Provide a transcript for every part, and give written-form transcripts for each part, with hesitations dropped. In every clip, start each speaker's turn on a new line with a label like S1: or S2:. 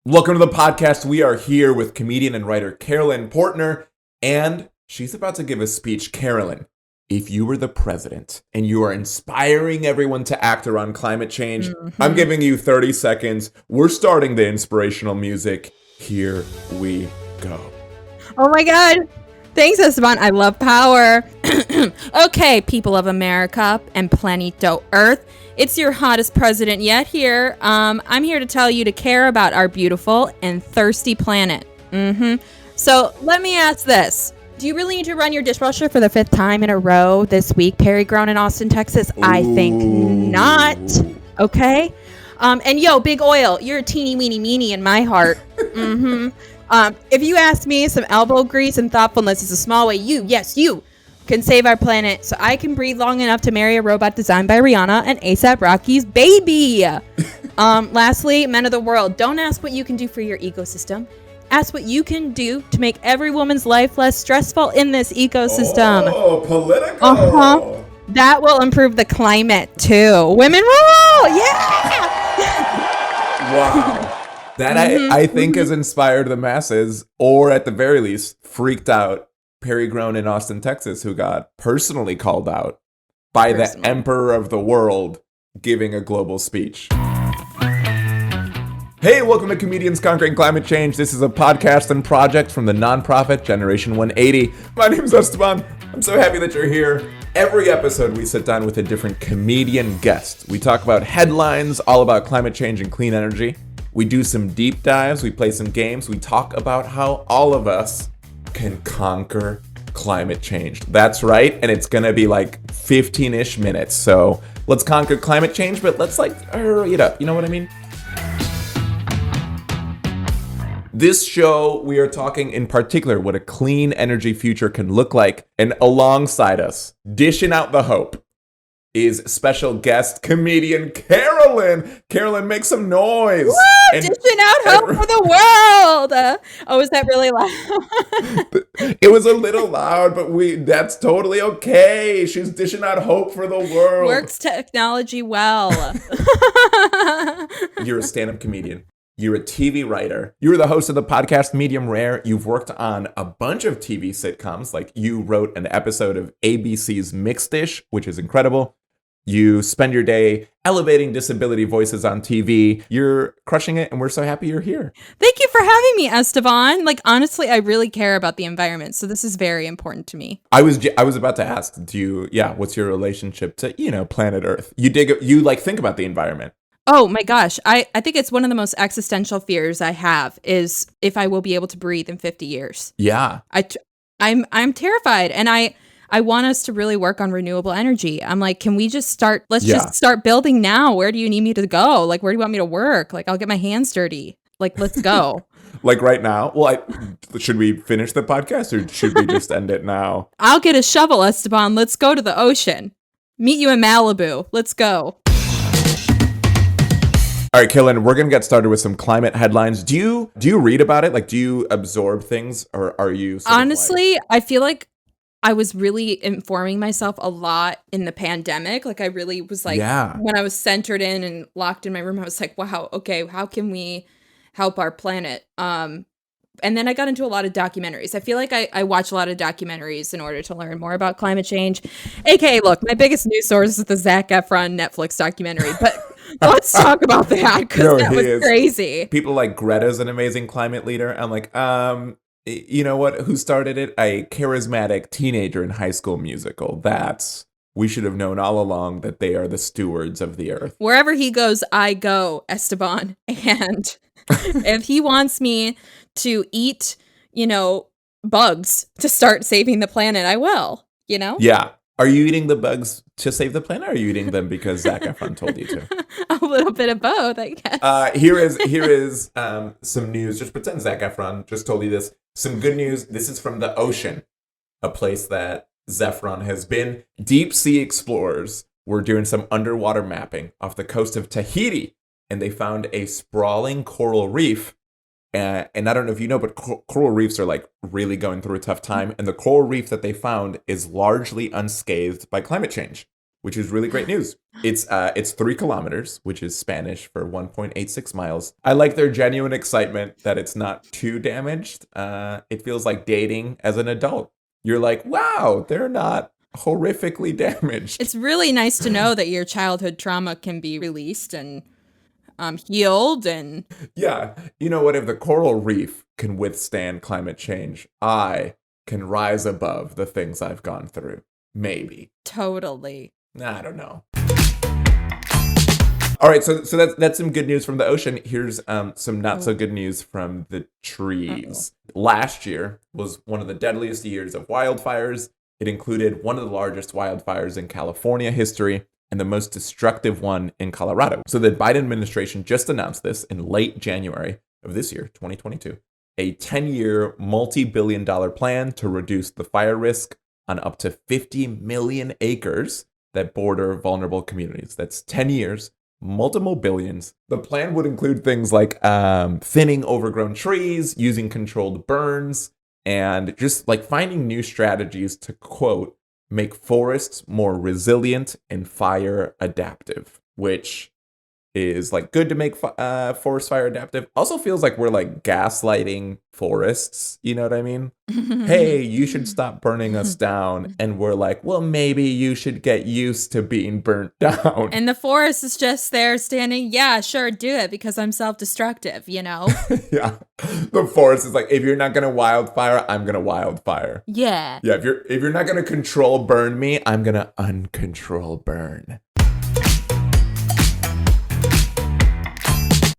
S1: Welcome to the podcast. We are here with comedian and writer Carolyn Portner, and she's about to give a speech. Carolyn, if you were the president and you are inspiring everyone to act around climate change, I'm giving you 30 seconds. We're starting the inspirational music. Here we go.
S2: Oh my God. Thanks, Esteban. I love power. Okay, people of America and Planeta Earth. It's your hottest president yet here. I'm here to tell you to care about our beautiful and thirsty planet. So let me ask this. Do you really need to run your dishwasher for the 5th time in a row this week, Perry grown in Austin, Texas? Ooh. I think not. Okay. And yo, Big Oil, you're a teeny weeny meanie in my heart. If you ask me, some elbow grease and thoughtfulness is a small way you can save our planet so I can breathe long enough to marry a robot designed by Rihanna and A$AP Rocky's baby. Lastly, men of the world, don't ask what you can do for your ecosystem. Ask what you can do to make every woman's life less stressful in this ecosystem.
S1: Oh, political.
S2: That will improve the climate too. Women rule! Yeah!
S1: Wow. That I think has inspired the masses, or at the very least, freaked out Perry grown in Austin, Texas, who got personally called out by the emperor of the world giving a global speech. Hey, welcome to Comedians Conquering Climate Change. This is a podcast and project from the nonprofit Generation 180. My name is Esteban. I'm so happy that you're here. Every episode, we sit down with a different comedian guest. We talk about headlines, all about climate change and clean energy. We do some deep dives. We play some games. We talk about how all of us can conquer climate change. That's right. And it's going to be like 15-ish minutes. So let's conquer climate change, but let's hurry it up. You know what I mean? This show, we are talking in particular what a clean energy future can look like. And alongside us, dishing out the hope, is special guest comedian Carolyn. Carolyn, make some noise.
S2: Woo! Dishing out hope for the world. Oh, is that really loud?
S1: It was a little loud, but that's totally okay. She's dishing out hope for the world.
S2: Works technology well.
S1: You're a stand-up comedian. You're a TV writer. You're the host of the podcast Medium Rare. You've worked on a bunch of TV sitcoms. Like you wrote an episode of ABC's Mixed Dish, which is incredible. You spend your day elevating disability voices on TV. You're crushing it, and we're so happy you're here.
S2: Thank you for having me, Esteban. Honestly, I really care about the environment, so this is very important to me.
S1: I was about to ask, what's your relationship to, planet Earth? You think about the environment.
S2: Oh my gosh. I think it's one of the most existential fears I have is if I will be able to breathe in 50 years.
S1: Yeah.
S2: I'm terrified, and I want us to really work on renewable energy. I'm like, can we just start? Just start building now. Where do you need me to go? Where do you want me to work? I'll get my hands dirty. Let's go.
S1: Right now? Well, should we finish the podcast or should we just end it now?
S2: I'll get a shovel, Esteban. Let's go to the ocean. Meet you in Malibu. Let's go.
S1: All right, Carolyn, we're going to get started with some climate headlines. Do you read about it? Do you absorb things, or are you...
S2: Honestly, I feel like I was really informing myself a lot in the pandemic. I really was when I was centered in and locked in my room, I was like, wow, okay, how can we help our planet? And then I got into a lot of documentaries. I feel like I watch a lot of documentaries in order to learn more about climate change. AKA, look, my biggest news source is the Zac Efron Netflix documentary, but let's talk about that because that was crazy. People
S1: like Greta's an amazing climate leader. I'm like, you know what? Who started it? A charismatic teenager in High School Musical. We should have known all along that they are the stewards of the earth.
S2: Wherever he goes, I go, Esteban. And if he wants me to eat, bugs to start saving the planet, I will,
S1: Yeah. Are you eating the bugs to save the planet, or are you eating them because Zac Efron told you to?
S2: A little bit of both, I guess.
S1: Here is some news. Just pretend Zac Efron just told you this. Some good news. This is from the ocean, a place that Zefron has been. Deep sea explorers were doing some underwater mapping off the coast of Tahiti, and they found a sprawling coral reef. And I don't know if you know, but coral reefs are really going through a tough time. And the coral reef that they found is largely unscathed by climate change, which is really great news. It's 3 kilometers, which is Spanish for 1.86 miles. I like their genuine excitement that it's not too damaged. It feels like dating as an adult. You're like, wow, they're not horrifically damaged.
S2: It's really nice to know that your childhood trauma can be released and healed. And
S1: yeah, you know what? If the coral reef can withstand climate change, I can rise above the things I've gone through. Maybe.
S2: Totally.
S1: I don't know. All right, so that's some good news from the ocean. Here's some not so good news from the trees. Last year was one of the deadliest years of wildfires. It included one of the largest wildfires in California history and the most destructive one in Colorado. So the Biden administration just announced this in late January of this year, 2022, a 10-year, multi-billion-dollar plan to reduce the fire risk on up to 50 million acres that border vulnerable communities. That's 10 years, multiple billions. The plan would include things like thinning overgrown trees, using controlled burns, and just like finding new strategies to, quote, make forests more resilient and fire adaptive, which is like good to make forest fire adaptive. Also feels like we're like gaslighting forests. You know what I mean? Hey, you should stop burning us down. And we're like, well, maybe you should get used to being burnt down.
S2: And the forest is just there standing. Yeah, sure, do it because I'm self-destructive, you know?
S1: Yeah. The forest is like, if you're not going to wildfire, I'm going to wildfire.
S2: Yeah.
S1: Yeah. If you're not going to control burn me, I'm going to uncontrol burn.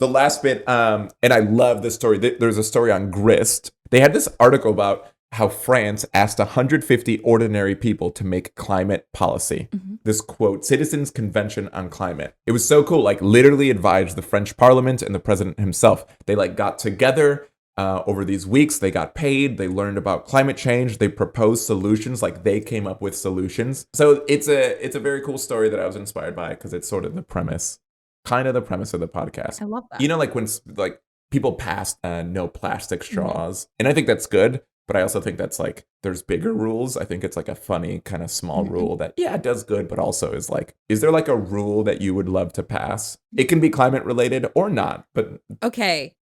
S1: The last bit, and I love this story. There's a story on Grist. They had this article about how France asked 150 ordinary people to make climate policy. Mm-hmm. This quote, Citizens Convention on Climate. It was so cool, like literally advised the French parliament and the president himself. They like got together over these weeks. They got paid. They learned about climate change. They proposed solutions, like they came up with solutions. So it's a very cool story that I was inspired by because it's sort of the premise. Kind of the premise of the podcast.
S2: I love that.
S1: You know, like when like people passed no plastic straws, mm-hmm. and I think that's good. But I also think that's like there's bigger rules. I think it's like a funny kind of small mm-hmm. rule that it does good, but also is like, is there like a rule that you would love to pass? It can be climate related or not. But
S2: okay,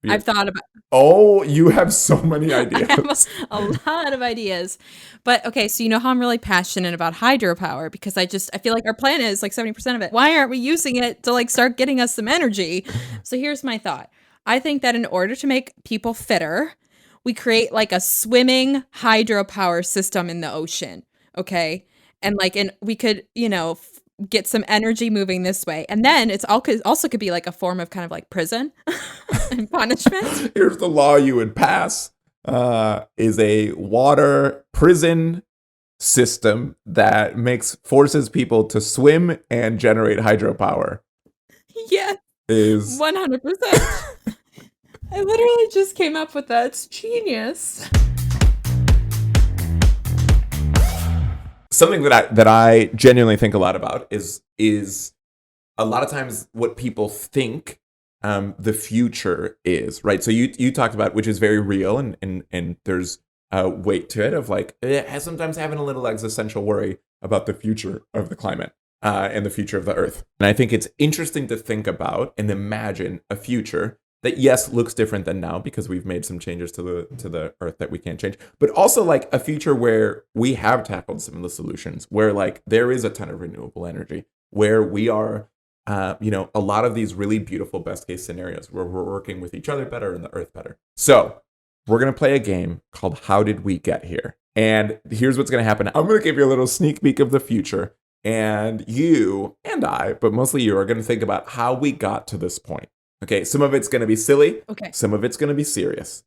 S2: I've thought about.
S1: Oh, you have so many ideas.
S2: I have a lot of ideas. But okay, so you know how I'm really passionate about hydropower because I feel like our planet is like 70% of it. Why aren't we using it to like start getting us some energy? So here's my thought. I think that in order to make people fitter, we create like a swimming hydropower system in the ocean. Okay. And like, we could, get some energy moving this way. And then it's also could be like a form of kind of like prison and punishment.
S1: Here's the law you would pass is a water prison system that forces people to swim and generate hydropower.
S2: Yeah.
S1: Is
S2: 100%. I literally just came up with that. It's genius.
S1: Something that I genuinely think a lot about is a lot of times what people think the future is, right? So you talked about, which is very real, and there's a weight to it of like sometimes having a little existential worry about the future of the climate and the future of the Earth. And I think it's interesting to think about and imagine a future that, yes, looks different than now because we've made some changes to the Earth that we can't change, but also like a future where we have tackled some of the solutions, where like there is a ton of renewable energy, where we are, a lot of these really beautiful best case scenarios where we're working with each other better and the Earth better. So we're going to play a game called How Did We Get Here? And here's what's going to happen. I'm going to give you a little sneak peek of the future, and you and I, but mostly you, are going to think about how we got to this point. Okay, some of it's going to be silly.
S2: Okay.
S1: Some of it's going to be serious.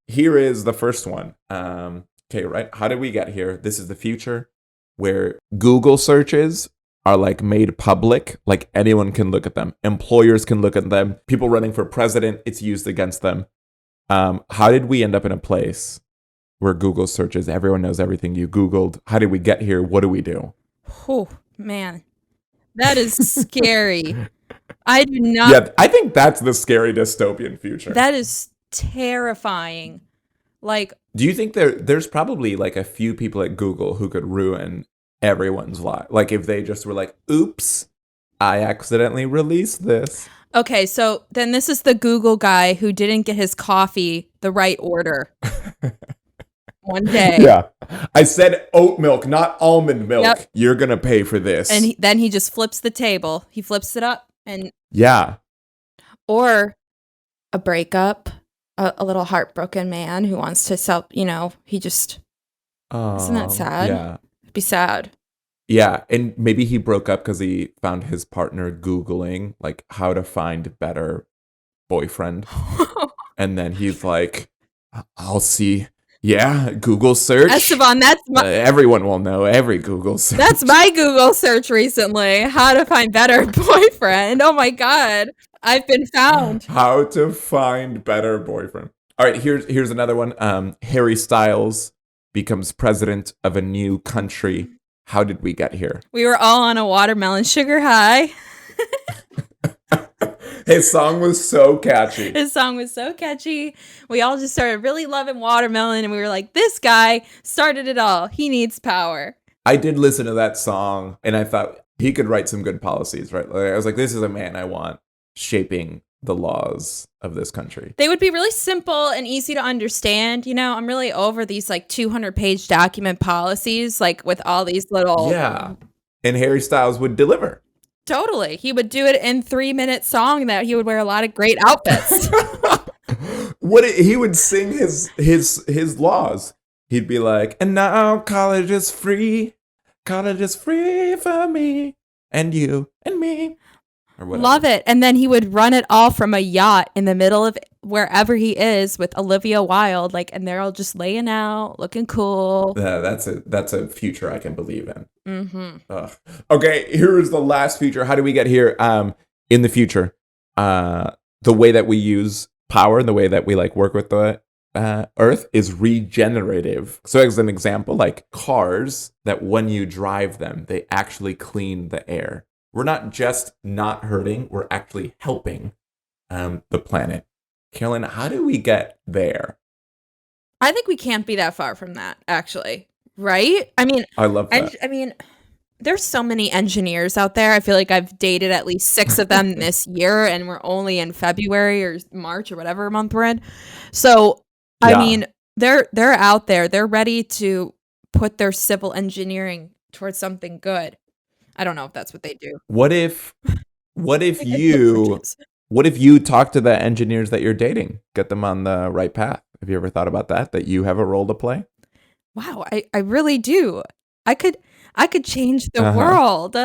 S1: Here is the first one. Okay, right? How did we get here? This is the future where Google searches are like made public. Like anyone can look at them. Employers can look at them. People running for president, it's used against them. How did we end up in a place where Google searches? Everyone knows everything you Googled. How did we get here? What do we do?
S2: Oh, man. That is scary. I do not.
S1: Yeah, I think that's the scary dystopian future.
S2: That is terrifying. Like,
S1: do you think there's probably like a few people at Google who could ruin everyone's life. Like if they just were like, oops, I accidentally released this.
S2: Okay, so then this is the Google guy who didn't get his coffee the right order one day.
S1: Yeah. I said oat milk, not almond milk.
S2: Yep.
S1: You're going to pay for this.
S2: And then he just flips the table. He flips it up and...
S1: Yeah.
S2: Or a breakup, a little heartbroken man who wants to sell, he just... Isn't that sad?
S1: Yeah.
S2: It'd be sad.
S1: Yeah, and maybe he broke up because he found his partner Googling, like, how to find better boyfriend. And then he's like, I'll see. Yeah, Google search.
S2: Esteban, that's my...
S1: everyone will know every Google search.
S2: That's my Google search recently. How to find better boyfriend. Oh my God. I've been found.
S1: How to find better boyfriend. All right, here's another one. Harry Styles becomes president of a new country. How did we get here?
S2: We were all on a watermelon sugar high.
S1: His song was so catchy.
S2: His song was so catchy. We all just started really loving watermelon, and we were like, this guy started it all. He needs power.
S1: I did listen to that song, and I thought he could write some good policies, right? Like, I was like, this is a man I want shaping the laws of this country.
S2: They would be really simple and easy to understand. I'm really over these like 200-page document policies, like with all these little...
S1: Yeah. And Harry Styles would deliver.
S2: Totally. He would do it in 3-minute song that he would wear a lot of great outfits.
S1: He would sing his laws. He'd be like, and now college is free. College is free for me and you and me.
S2: Love it. And then he would run it all from a yacht in the middle of wherever he is with Olivia Wilde, and they're all just laying out, looking cool.
S1: Yeah, that's a future I can believe in.
S2: Mm-hmm.
S1: Okay, here's the last future. How do we get here? In the future, the way that we use power and the way that we work with the Earth is regenerative. So as an example, like cars that when you drive them, they actually clean the air. We're not just not hurting, we're actually helping the planet. Carolyn, how do we get there?
S2: I think we can't be that far from that, actually. Right? I mean,
S1: I love that.
S2: There's so many engineers out there. I feel like I've dated at least 6 of them this year, and we're only in February or March or whatever month we're in. So, yeah. I mean, they're out there. They're ready to put their civil engineering towards something good. I don't know if that's what they do.
S1: What if you talk to the engineers that you're dating, get them on the right path? Have you ever thought about that you have a role to play?
S2: Wow, I really do. I could change the world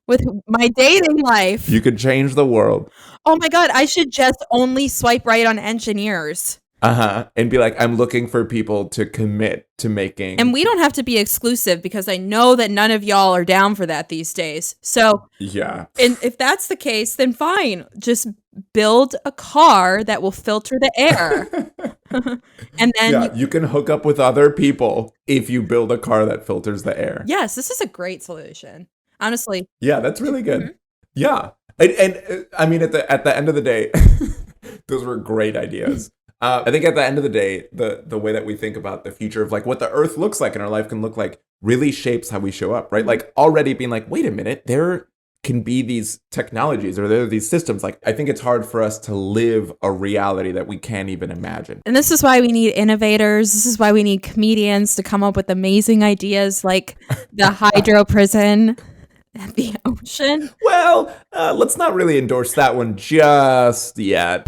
S2: with my dating life.
S1: You could change the world.
S2: Oh my God, I should just only swipe right on engineers.
S1: And be like, I'm looking for people to commit to making.
S2: And we don't have to be exclusive because I know that none of y'all are down for that these days. So,
S1: yeah.
S2: And if that's the case, then fine. Just build a car that will filter the air. And then
S1: you can hook up with other people if you build a car that filters the air.
S2: Yes, this is a great solution. Honestly.
S1: Yeah, that's really good. Mm-hmm. Yeah. And I mean, at the end of the day, those were great ideas. I think at the end of the day, the way that we think about the future of what the Earth looks like and our life can look like really shapes how we show up, right? Like already being like, wait a minute, there can be these technologies or there are these systems. I think it's hard for us to live a reality that we can't even imagine.
S2: And this is why we need innovators. This is why we need comedians to come up with amazing ideas like the hydro prison at the ocean.
S1: Well, let's not really endorse that one just yet.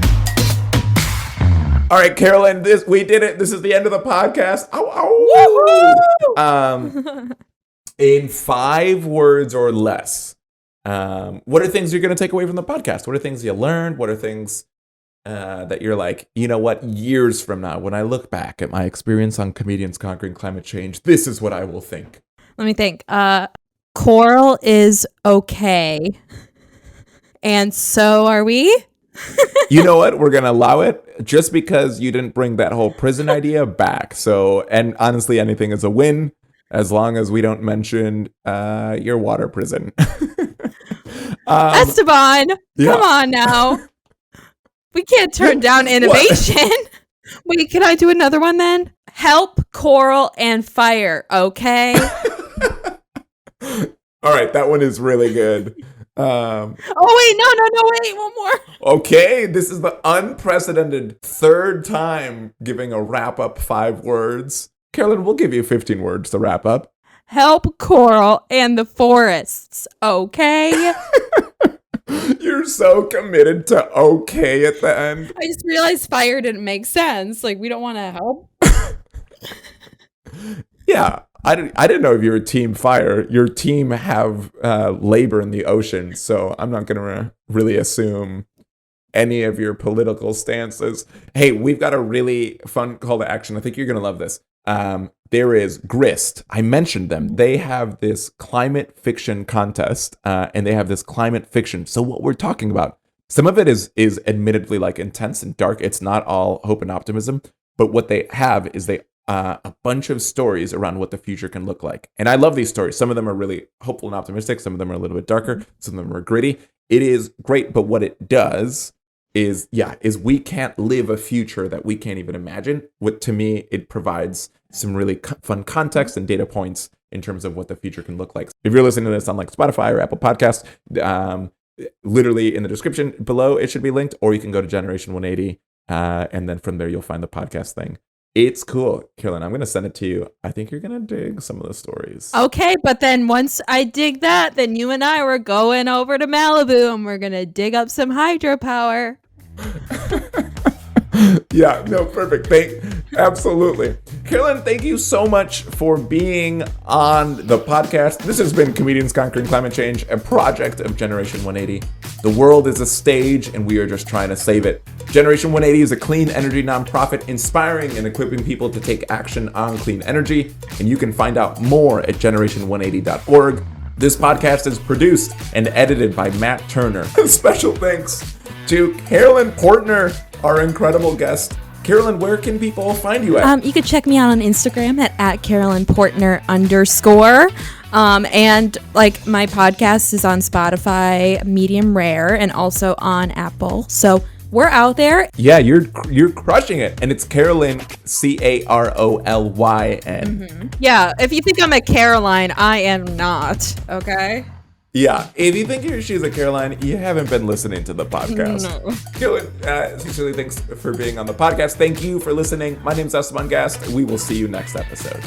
S1: All right, Carolyn, we did it. This is the end of the podcast. Ow, ow. In 5 words or less, what are things you're going to take away from the podcast? What are things you learned? What are things that you're like, you know what, years from now, when I look back at my experience on Comedians Conquering Climate Change, this is what I will think.
S2: Let me think. Coral is okay. And so are we?
S1: You know what? We're going to allow it just because you didn't bring that whole prison idea back. So, and honestly, anything is a win as long as we don't mention your water prison.
S2: Esteban, come on now. We can't turn down innovation. Wait, can I do another one then? Help coral and fire, okay?
S1: All right, that one is really good.
S2: Oh, wait, wait, one more.
S1: Okay, this is the unprecedented third time giving a wrap-up 5 words. Carolyn, we'll give you 15 words to wrap up.
S2: Help Coral and the forests, okay?
S1: You're so committed to okay at the end.
S2: I just realized fire didn't make sense. Like, we don't want to help.
S1: Yeah, I didn't know if you were team fire. Your team have labor in the ocean, so I'm not going to really assume any of your political stances. Hey, we've got a really fun call to action. I think you're going to love this. There is Grist. I mentioned them. They have this climate fiction contest, and they have this climate fiction. So what we're talking about, some of it is admittedly like intense and dark. It's not all hope and optimism, but what they have is a bunch of stories around what the future can look like. And I love these stories. Some of them are really hopeful and optimistic. Some of them are a little bit darker. Some of them are gritty. It is great, but what it does is we can't live a future that we can't even imagine. What, to me, it provides some really fun context and data points in terms of what the future can look like. If you're listening to this on like Spotify or Apple Podcasts, literally in the description below, it should be linked, or you can go to Generation 180, and then from there you'll find the podcast thing. It's cool. Carolyn, I'm going to send it to you. I think you're going to dig some of the stories.
S2: Okay, but then once I dig that, then you and I were going over to Malibu and we're going to dig up some hydropower.
S1: Yeah, no, perfect. Absolutely. Carolyn, thank you so much for being on the podcast. This has been Comedians Conquering Climate Change, a project of Generation 180. The world is a stage and we are just trying to save it. Generation 180 is a clean energy nonprofit inspiring and equipping people to take action on clean energy. And you can find out more at generation180.org. This podcast is produced and edited by Matt Turner. Special thanks to Carolyn Portner, our incredible guest. Carolyn, where can people find you at?
S2: You could check me out on Instagram at Carolyn Portner _. And like my podcast is on Spotify, Medium Rare, and also on Apple. So we're out there.
S1: Yeah, you're crushing it. And it's Carolyn, Carolyn.
S2: Mm-hmm. Yeah, if you think I'm a Caroline, I am not. Okay.
S1: Yeah, if you think she's a Caroline, you haven't been listening to the podcast.
S2: No.
S1: Carolyn, sincerely, thanks for being on the podcast. Thank you for listening. My name's Esteban Gast. We will see you next episode.